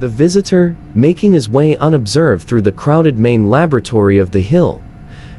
The visitor, making his way unobserved through the crowded main laboratory of the hill,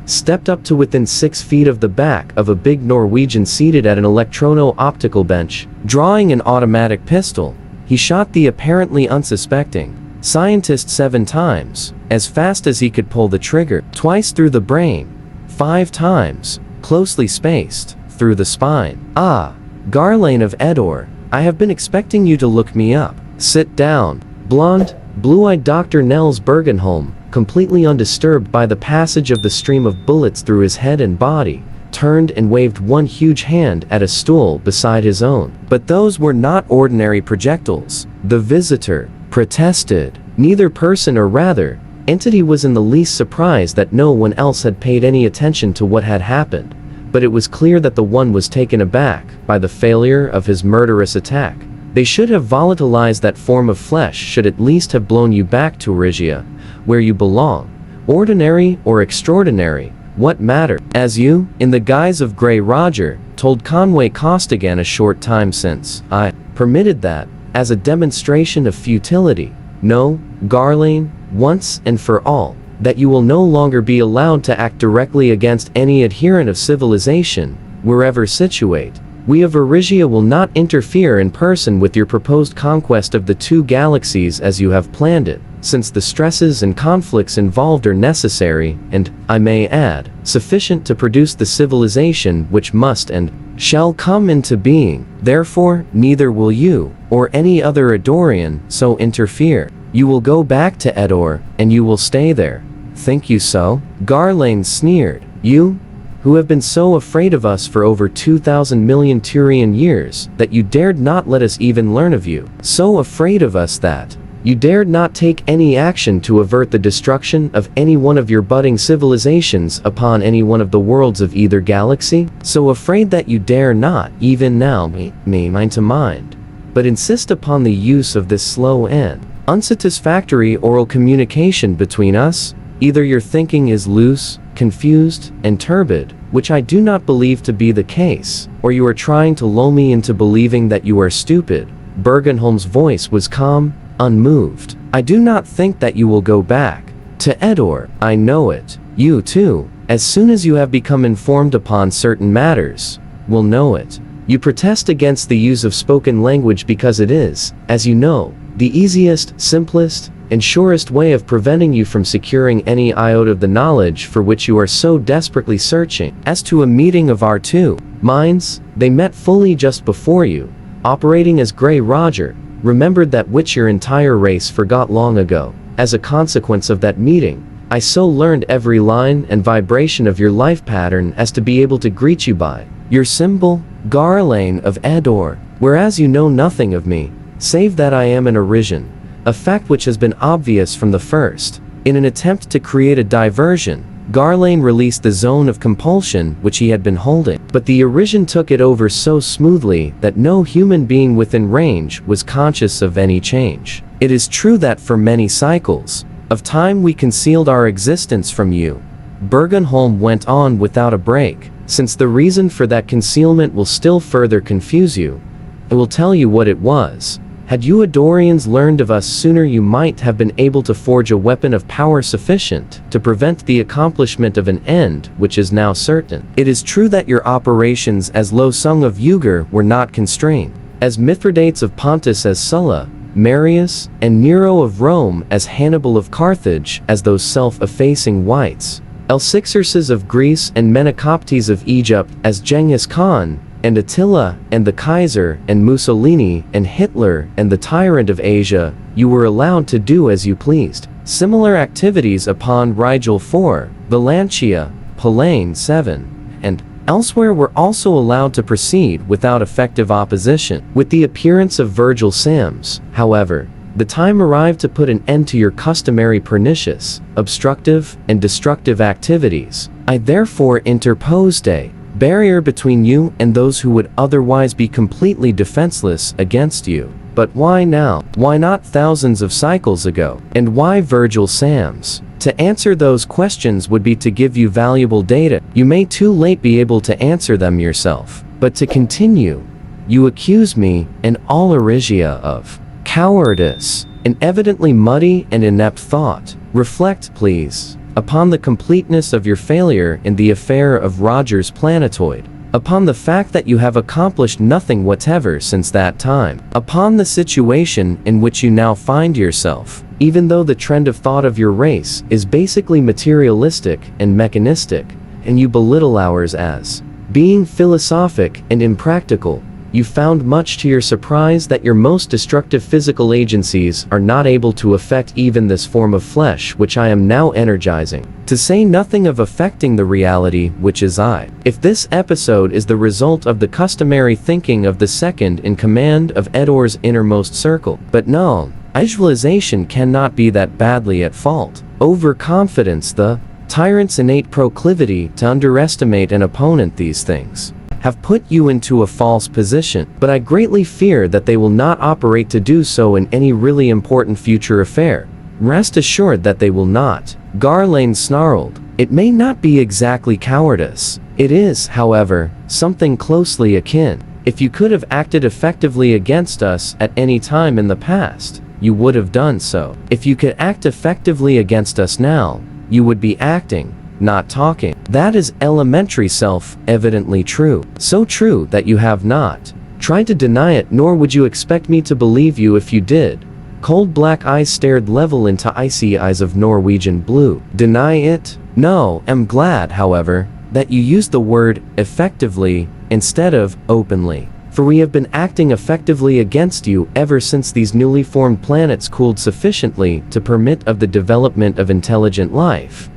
stepped up to within 6 feet of the back of a big Norwegian seated at an electrono-optical bench. Drawing an automatic pistol, he shot the apparently unsuspecting scientist 7 times, as fast as he could pull the trigger, twice through the brain, 5 times, closely spaced, through the spine. "Ah, Garlane of Eddore, I have been expecting you to look me up. Sit down." Blonde, blue-eyed Dr. Nels Bergenholm, completely undisturbed by the passage of the stream of bullets through his head and body, turned and waved one huge hand at a stool beside his own. But those were not ordinary projectiles. The visitor protested. Neither person, or rather, entity, was in the least surprised that no one else had paid any attention to what had happened, but it was clear that the one was taken aback by the failure of his murderous attack. They should have volatilized that form of flesh, should at least have blown you back to Arisia, where you belong. Ordinary or extraordinary, what matter? As you, in the guise of Grey Roger, told Conway Costigan a short time since, I permitted that, as a demonstration of futility. No, Garlane, once and for all, that you will no longer be allowed to act directly against any adherent of civilization, wherever situate. We of Arisia will not interfere in person with your proposed conquest of the 2 galaxies as you have planned it, since the stresses and conflicts involved are necessary, and, I may add, sufficient to produce the civilization which must and shall come into being. Therefore, neither will you, or any other Eddorian, so interfere. You will go back to Eddore, and you will stay there. Think you so? Garlane sneered. You, who have been so afraid of us for over 2,000 million Turian years, that you dared not let us even learn of you. So afraid of us that you dared not take any action to avert the destruction of any one of your budding civilizations upon any one of the worlds of either galaxy? So afraid that you dare not, even now, mind to mind, but insist upon the use of this slow and unsatisfactory oral communication between us? Either your thinking is loose, confused, and turbid, which I do not believe to be the case, or you are trying to lull me into believing that you are stupid. Bergenholm's voice was calm, unmoved. I do not think that you will go back to Eddore. I know it. You too, as soon as you have become informed upon certain matters, will know it. You protest against the use of spoken language because it is, as you know, the easiest, simplest, and surest way of preventing you from securing any iota of the knowledge for which you are so desperately searching. As to a meeting of our 2 minds, they met fully just before you, operating as Grey Roger, remembered that which your entire race forgot long ago. As a consequence of that meeting, I so learned every line and vibration of your life pattern as to be able to greet you by your symbol, Garlane of Eddore, whereas you know nothing of me, save that I am an Arisian, a fact which has been obvious from the first. In an attempt to create a diversion, Garlane released the zone of compulsion which he had been holding, but the Arisian took it over so smoothly that no human being within range was conscious of any change. It is true that for many cycles of time we concealed our existence from you. Bergenholm went on without a break. Since the reason for that concealment will still further confuse you, I will tell you what it was. Had you Eddorians learned of us sooner, you might have been able to forge a weapon of power sufficient to prevent the accomplishment of an end which is now certain. It is true that your operations as Losung of Ugar were not constrained, as Mithridates of Pontus, as Sulla, Marius, and Nero of Rome, as Hannibal of Carthage, as those self-effacing whites, Elsixerces of Greece and Menacoptes of Egypt, as Genghis Khan, and Attila, and the Kaiser, and Mussolini, and Hitler, and the tyrant of Asia, you were allowed to do as you pleased. Similar activities upon Rigel IV, Valantia, Pallane VII, and elsewhere were also allowed to proceed without effective opposition. With the appearance of Virgil Sams, however, the time arrived to put an end to your customary pernicious, obstructive, and destructive activities. I therefore interposed a barrier between you and those who would otherwise be completely defenseless against you. But why now? Why not thousands of cycles ago? And why Virgil Sams? To answer those questions would be to give you valuable data. You may too late be able to answer them yourself. But to continue, you accuse me and all Arisia of Cowardice. An evidently muddy and inept thought. Reflect, please, upon the completeness of your failure in the affair of Roger's planetoid. Upon the fact that you have accomplished nothing whatever since that time. Upon the situation in which you now find yourself. Even though the trend of thought of your race is basically materialistic and mechanistic, and you belittle ours as being philosophic and impractical, you found much to your surprise that your most destructive physical agencies are not able to affect even this form of flesh which I am now energizing, to say nothing of affecting the reality which is I. If this episode is the result of the customary thinking of the second in command of Eddore's innermost circle, but no, visualization cannot be that badly at fault. Overconfidence, the tyrant's innate proclivity to underestimate an opponent, these things have put you into a false position, but I greatly fear that they will not operate to do so in any really important future affair. Rest assured that they will not. Garlane snarled. It may not be exactly cowardice. It is, however, something closely akin. If you could have acted effectively against us at any time in the past, you would have done so. If you could act effectively against us now, you would be acting, not talking. That is elementary self-evidently true. So true that you have not tried to deny it, nor would you expect me to believe you if you did. Cold black eyes stared level into icy eyes of Norwegian blue. Deny it? No, am glad, however, that you used the word effectively instead of openly. For we have been acting effectively against you ever since these newly formed planets cooled sufficiently to permit of the development of intelligent life.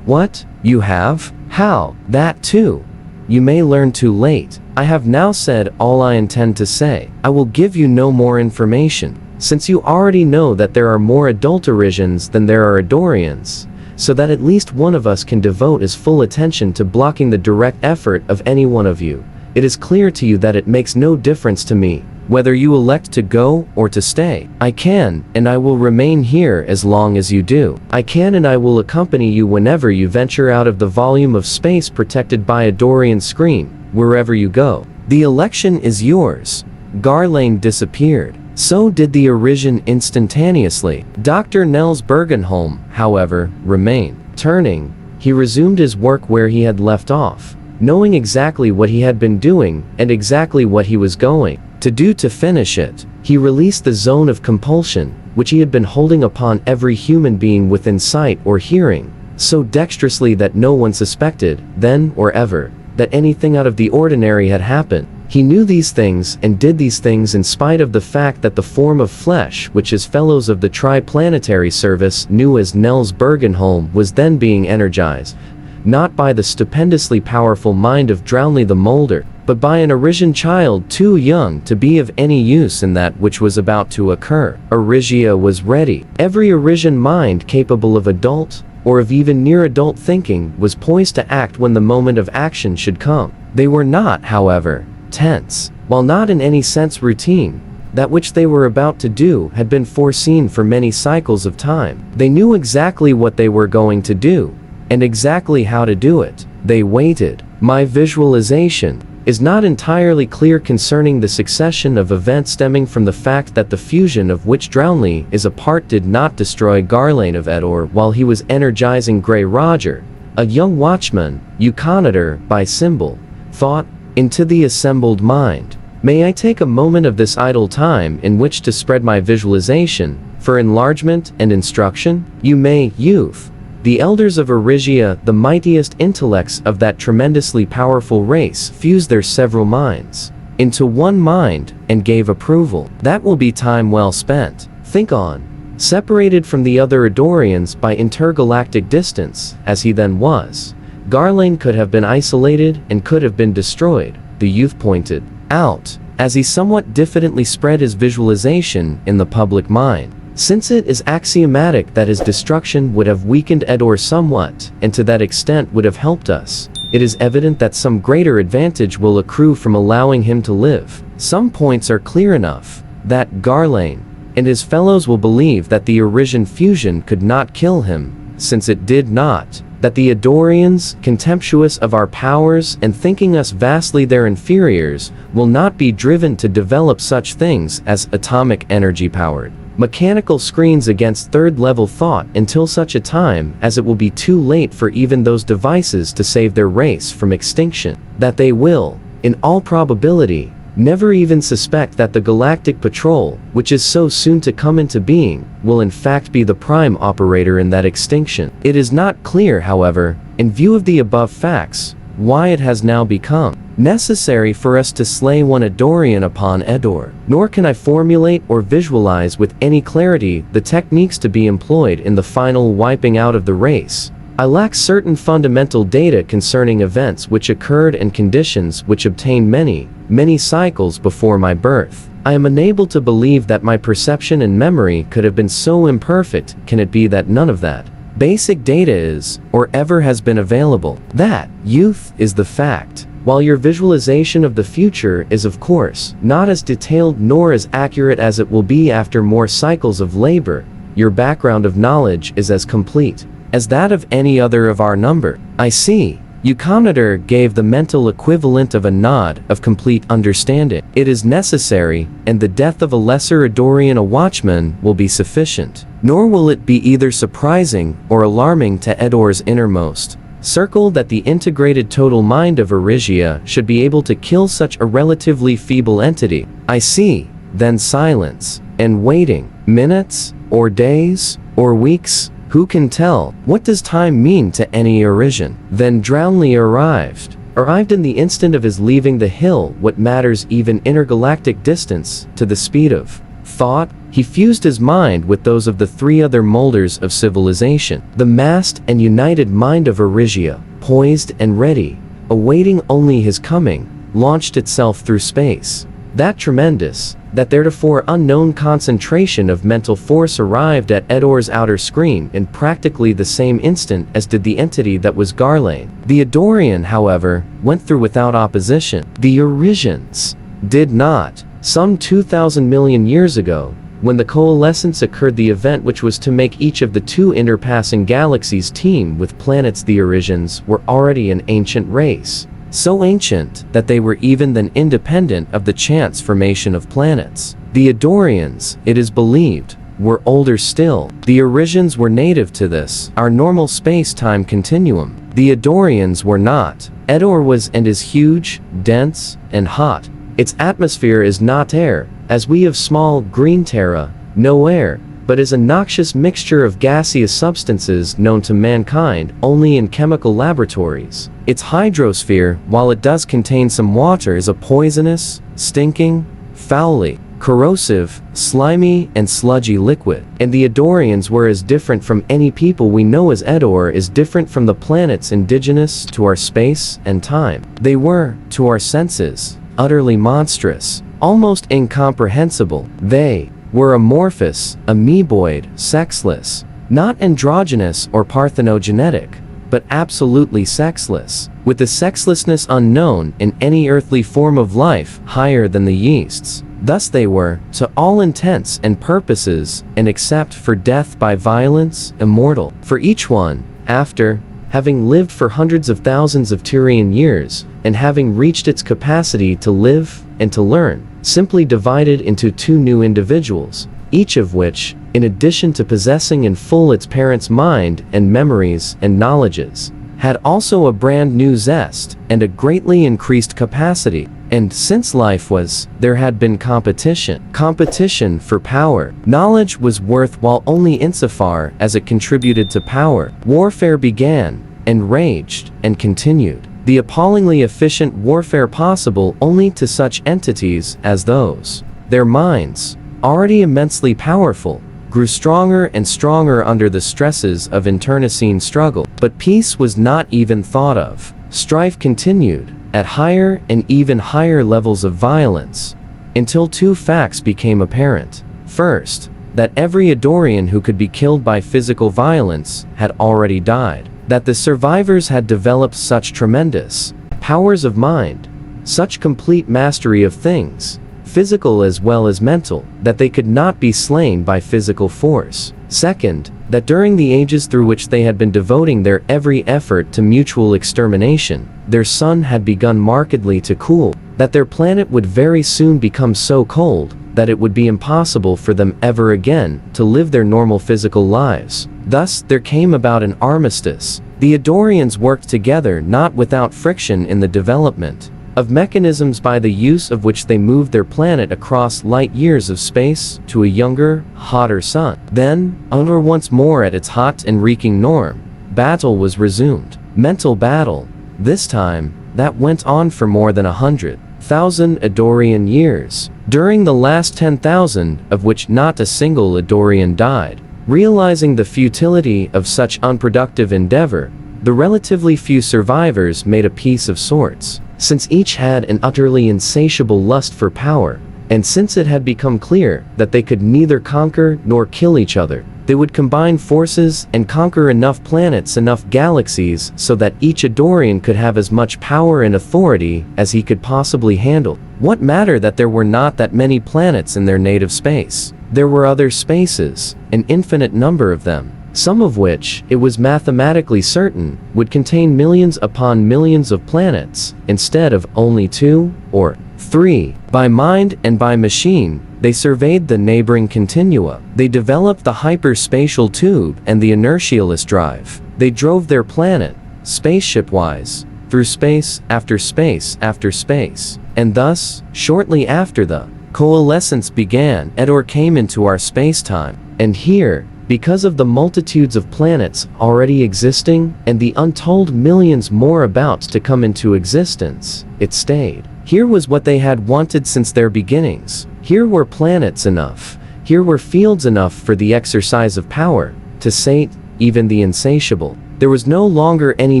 What? You have? How? That too? You may learn too late. I have now said all I intend to say. I will give you no more information, since you already know that there are more adulterisians than there are Eddorians, so that at least one of us can devote his full attention to blocking the direct effort of any one of you. It is clear to you that it makes no difference to me whether you elect to go or to stay. I can, and I will remain here as long as you do. I can and I will accompany you whenever you venture out of the volume of space protected by a Dorian screen, wherever you go. The election is yours. Garlane disappeared. So did the Arisian instantaneously. Dr. Nels Bergenholm, however, remained. Turning, he resumed his work where he had left off, knowing exactly what he had been doing and exactly what he was going to do to finish it. He released the zone of compulsion, which he had been holding upon every human being within sight or hearing, so dexterously that no one suspected, then or ever, that anything out of the ordinary had happened. He knew these things and did these things in spite of the fact that the form of flesh which his fellows of the Triplanetary Service knew as Nels Bergenholm was then being energized, not by the stupendously powerful mind of Drownley the Molder, but by an Arisian child too young to be of any use in that which was about to occur. Arisia was ready. Every Arisian mind capable of adult, or of even near-adult thinking, was poised to act when the moment of action should come. They were not, however, tense. While not in any sense routine, that which they were about to do had been foreseen for many cycles of time. They knew exactly what they were going to do, and exactly how to do it. They waited. My visualization is not entirely clear concerning the succession of events stemming from the fact that the fusion of which Drownley is a part did not destroy Garlane of Eddore while he was energizing Grey Roger, a young watchman, Euconitor by symbol, thought, into the assembled mind. May I take a moment of this idle time in which to spread my visualization, for enlargement and instruction? You may, youth. The elders of Arisia, the mightiest intellects of that tremendously powerful race, fused their several minds into one mind and gave approval. That will be time well spent. Think on. Separated from the other Eddorians by intergalactic distance, as he then was, Garlane could have been isolated and could have been destroyed, the youth pointed out, as he somewhat diffidently spread his visualization in the public mind. Since it is axiomatic that his destruction would have weakened Eddore somewhat, and to that extent would have helped us, it is evident that some greater advantage will accrue from allowing him to live. Some points are clear enough that Garlane and his fellows will believe that the Arisian fusion could not kill him, since it did not, that the Eddorians, contemptuous of our powers and thinking us vastly their inferiors, will not be driven to develop such things as atomic energy-powered mechanical screens against third-level thought until such a time as it will be too late for even those devices to save their race from extinction, that they will, in all probability, never even suspect that the Galactic Patrol, which is so soon to come into being, will in fact be the prime operator in that extinction. It is not clear, however, in view of the above facts, why it has now become necessary for us to slay one Eddorian upon Eddore. Nor can I formulate or visualize with any clarity the techniques to be employed in the final wiping out of the race. I lack certain fundamental data concerning events which occurred and conditions which obtained many cycles before my birth. I am unable to believe that my perception and memory could have been so imperfect. Can it be that none of that basic data is, or ever has been available? That youth is the fact. While your visualization of the future is of course not as detailed nor as accurate as it will be after more cycles of labor, your background of knowledge is as complete as that of any other of our number. I see. Euconidor gave the mental equivalent of a nod of complete understanding. It is necessary, and the death of a lesser Eddorian, a watchman, will be sufficient. Nor will it be either surprising or alarming to Eddore's innermost circle that the integrated total mind of Arisia should be able to kill such a relatively feeble entity. I see. Then silence, and waiting, minutes, or days, or weeks. Who can tell? What does time mean to any Arisian? Then Drownley arrived in the instant of his leaving the hill. What matters even intergalactic distance to the speed of thought? He fused his mind with those of the three other molders of civilization. The massed and united mind of Arisia, poised and ready, awaiting only his coming, launched itself through space. That tremendous, that theretofore unknown concentration of mental force arrived at Eddore's outer screen in practically the same instant as did the entity that was Garlane. The Eddorian, however, went through without opposition. The Arisians did not. Some 2,000 million years ago, when the coalescence occurred, the event which was to make each of the two interpassing galaxies teem with planets, the Arisians were already an ancient race. So ancient that they were even then independent of the chance formation of planets. The Eddorians, it is believed, were older still. The Arisians were native to this, our normal space-time continuum. The Eddorians were not. Eddore was and is huge, dense, and hot. Its atmosphere is not air, as we of small, green Terra, no air, but is a noxious mixture of gaseous substances known to mankind only in chemical laboratories. Its hydrosphere, while it does contain some water, is a poisonous, stinking, foully corrosive, slimy, and sludgy liquid. And the Eddorians were as different from any people we know as Eddore is different from the planets indigenous to our space and time. They were, to our senses, utterly monstrous, almost incomprehensible. They were amorphous, amoeboid, sexless, not androgynous or parthenogenetic, but absolutely sexless, with the sexlessness unknown in any earthly form of life higher than the yeasts. Thus they were, to all intents and purposes, and except for death by violence, immortal. For each one, after having lived for hundreds of thousands of Tyrian years, and having reached its capacity to live and to learn, simply divided into two new individuals, each of which, in addition to possessing in full its parent's mind and memories and knowledges, had also a brand new zest and a greatly increased capacity. And since life was, there had been competition. Competition for power. Knowledge was worth while only insofar as it contributed to power. Warfare began, and raged, and continued. The appallingly efficient warfare possible only to such entities as those. Their minds, already immensely powerful, grew stronger and stronger under the stresses of internecine struggle. But peace was not even thought of. Strife continued, at higher and even higher levels of violence, until two facts became apparent. First, that every Eddorian who could be killed by physical violence had already died. That the survivors had developed such tremendous powers of mind, such complete mastery of things, physical as well as mental, that they could not be slain by physical force. Second, that during the ages through which they had been devoting their every effort to mutual extermination, their sun had begun markedly to cool, that their planet would very soon become so cold that it would be impossible for them ever again to live their normal physical lives. Thus, there came about an armistice. The Eddorians worked together not without friction in the development of mechanisms by the use of which they moved their planet across light years of space to a younger, hotter sun. Then, under once more at its hot and reeking norm, battle was resumed. Mental battle. This time, that went on for more than 100,000 Eddorian years, during the last 10,000 of which not a single Eddorian died. Realizing the futility of such unproductive endeavor, the relatively few survivors made a peace of sorts. Since each had an utterly insatiable lust for power, and since it had become clear that they could neither conquer nor kill each other, they would combine forces and conquer enough planets, enough galaxies, so that each Eddorian could have as much power and authority as he could possibly handle. What matter that there were not that many planets in their native space? There were other spaces, an infinite number of them, some of which, it was mathematically certain, would contain millions upon millions of planets, instead of only 2 or 3. By mind and by machine, they surveyed the neighboring continua. They developed the hyperspatial tube and the inertialist drive. They drove their planet, spaceship-wise, through space after space after space. And thus, shortly after the coalescence began, Eddore came into our space-time. And here, because of the multitudes of planets already existing and the untold millions more about to come into existence, it stayed. Here was what they had wanted since their beginnings. Here were planets enough. Here were fields enough for the exercise of power to sate even the insatiable. There was no longer any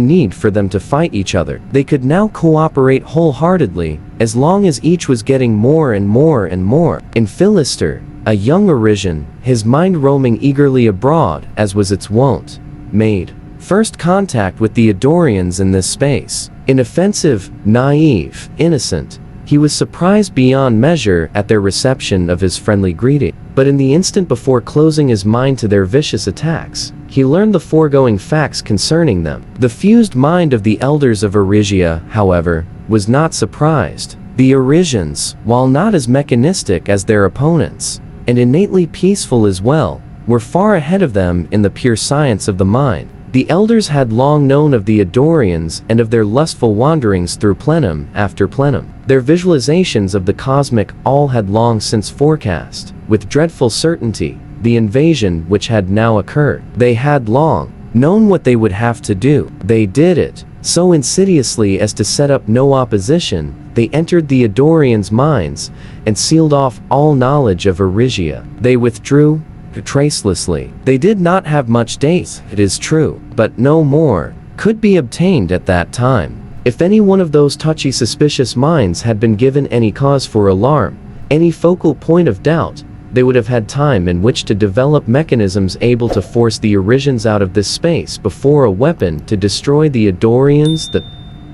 need for them to fight each other. They could now cooperate wholeheartedly, as long as each was getting more and more and more. In Phillister, a young Arisian, his mind roaming eagerly abroad, as was its wont, made first contact with the Eddorians in this space. Inoffensive, naive, innocent, he was surprised beyond measure at their reception of his friendly greeting. But in the instant before closing his mind to their vicious attacks, he learned the foregoing facts concerning them. The fused mind of the elders of Arisia, however, was not surprised. The Arisians, while not as mechanistic as their opponents, and innately peaceful as well, were far ahead of them in the pure science of the mind. The elders had long known of the Eddorians and of their lustful wanderings through plenum after plenum. Their visualizations of the cosmic all had long since forecast, with dreadful certainty, the invasion which had now occurred. They had long known what they would have to do. They did it so insidiously as to set up no opposition. They entered the Eddorians' minds and sealed off all knowledge of Arisia. They withdrew tracelessly. They did not have much data, it is true, but no more could be obtained at that time. If any one of those touchy, suspicious minds had been given any cause for alarm, any focal point of doubt, they would have had time in which to develop mechanisms able to force the Arisians out of this space before a weapon to destroy the Eddorians, the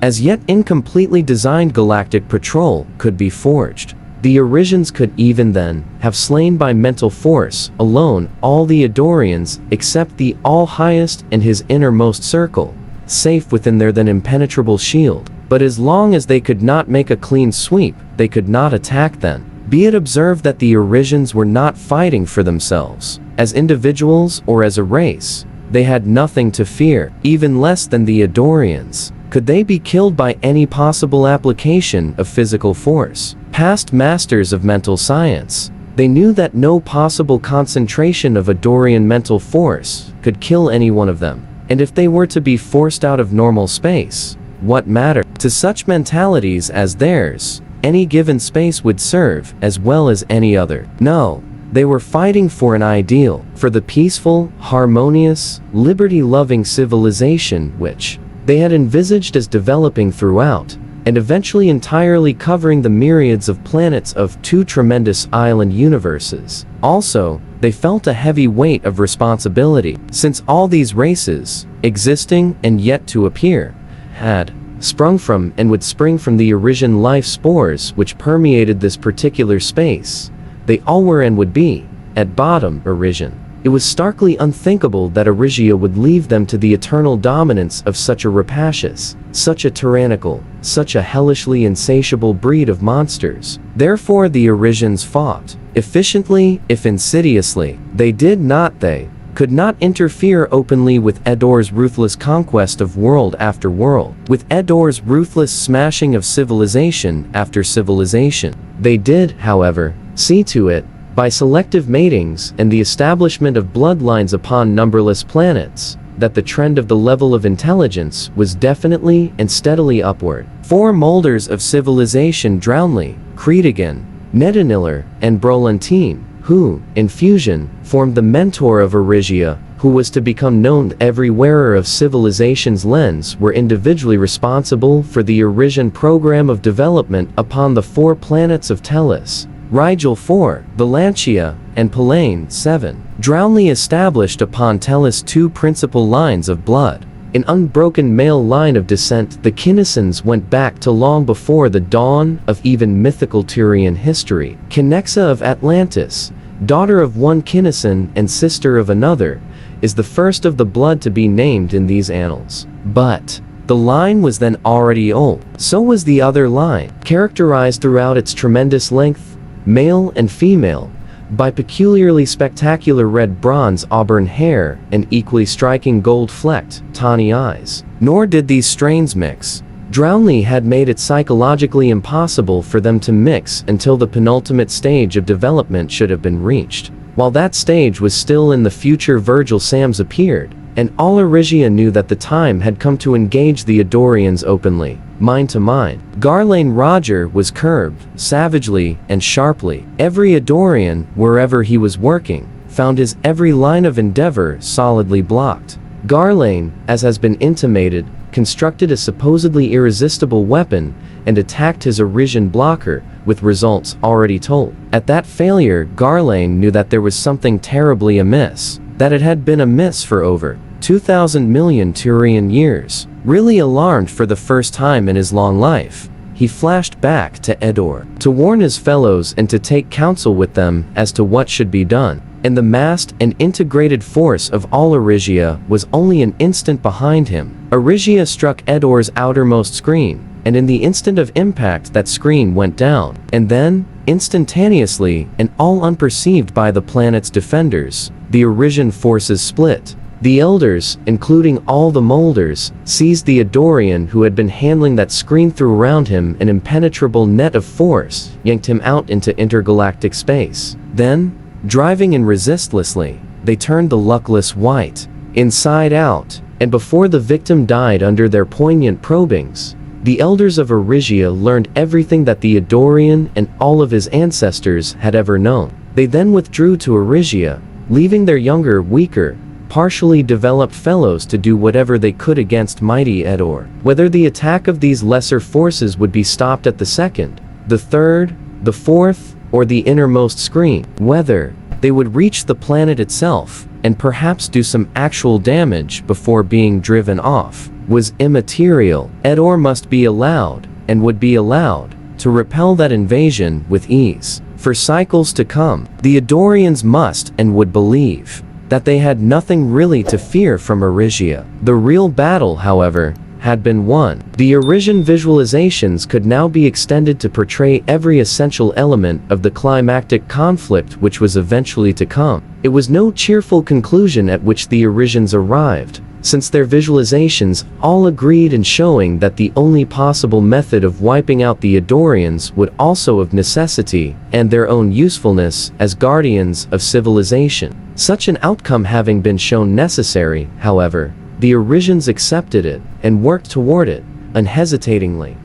as yet incompletely designed galactic patrol, could be forged. The Arisians could even then have slain by mental force alone all the Eddorians except the All-Highest and his innermost circle, safe within their then impenetrable shield. But as long as they could not make a clean sweep, they could not attack then. Be it observed that the Arisians were not fighting for themselves, as individuals or as a race. They had nothing to fear, even less than the Eddorians. Could they be killed by any possible application of physical force? Past masters of mental science, they knew that no possible concentration of Eddorian mental force could kill any one of them. And if they were to be forced out of normal space, what matter? To such mentalities as theirs, any given space would serve as well as any other. No, they were fighting for an ideal, for the peaceful, harmonious, liberty-loving civilization which they had envisaged as developing throughout, and eventually entirely covering the myriads of planets of 2 tremendous island universes. Also, they felt a heavy weight of responsibility, since all these races, existing and yet to appear, had sprung from and would spring from the Arisian life spores which permeated this particular space. They all were and would be, at bottom, Arisian. It was starkly unthinkable that Arisia would leave them to the eternal dominance of such a rapacious, such a tyrannical, such a hellishly insatiable breed of monsters. Therefore the Arisians fought, efficiently if insidiously. They could not interfere openly with Eddore's ruthless conquest of world after world, with Eddore's ruthless smashing of civilization after civilization. They did, however, see to it, by selective matings and the establishment of bloodlines upon numberless planets, that the trend of the level of intelligence was definitely and steadily upward. 4 molders of civilization Drownley, Creedigan, Nedaniller, and Brolantine, who, in fusion, formed the mentor of Arisia, who was to become known. Every wearer of civilization's lens were individually responsible for the Arisian program of development upon the 4 planets of Tellus, Rigel 4, Valantia, and Pallane 7. Drownley established upon Tellus 2 principal lines of blood. An unbroken male line of descent. The Kinnesans went back to long before the dawn of even mythical Turian history. Kinnexa of Atlantis, daughter of one Kinnesan and sister of another, is the first of the blood to be named in these annals. But the line was then already old. So was the other line, characterized throughout its tremendous length, male and female, by peculiarly spectacular red bronze auburn hair and equally striking gold-flecked, tawny eyes. Nor did these strains mix. Drownley had made it psychologically impossible for them to mix until the penultimate stage of development should have been reached. While that stage was still in the future, Virgil Sams appeared, and all Arisia knew that the time had come to engage the Eddorians openly, mind to mind. Garlane Roger was curbed, savagely and sharply. Every Eddorian, wherever he was working, found his every line of endeavor solidly blocked. Garlane, as has been intimated, constructed a supposedly irresistible weapon and attacked his Arisian blocker, with results already told. At that failure, Garlane knew that there was something terribly amiss, that it had been amiss for over 2,000 million Turian years. Really alarmed for the first time in his long life, he flashed back to Eddore, to warn his fellows and to take counsel with them as to what should be done. And the massed and integrated force of all Arisia was only an instant behind him. Arisia struck Eddore's outermost screen, and in the instant of impact that screen went down. And then, instantaneously, and all unperceived by the planet's defenders, the Arisian forces split. The elders, including all the molders, seized the Eddorian who had been handling that screen, threw around him an impenetrable net of force, yanked him out into intergalactic space. Then, driving in resistlessly, they turned the luckless wight inside out, and before the victim died under their poignant probings, the elders of Arisia learned everything that the Eddorian and all of his ancestors had ever known. They then withdrew to Arisia, leaving their younger, weaker, partially developed fellows to do whatever they could against mighty Eddore. Whether the attack of these lesser forces would be stopped at the second, the third, the fourth, or the innermost screen, whether they would reach the planet itself, and perhaps do some actual damage before being driven off, was immaterial. Eddore must be allowed, and would be allowed, to repel that invasion with ease. For cycles to come, the Eddorians must and would believe that they had nothing really to fear from Arisia. The real battle, however, had been won. The Arisian visualizations could now be extended to portray every essential element of the climactic conflict which was eventually to come. It was no cheerful conclusion at which the Arisians arrived, since their visualizations all agreed in showing that the only possible method of wiping out the Eddorians would also of necessity and their own usefulness as guardians of civilization. Such an outcome having been shown necessary, however, the Arisians accepted it and worked toward it unhesitatingly.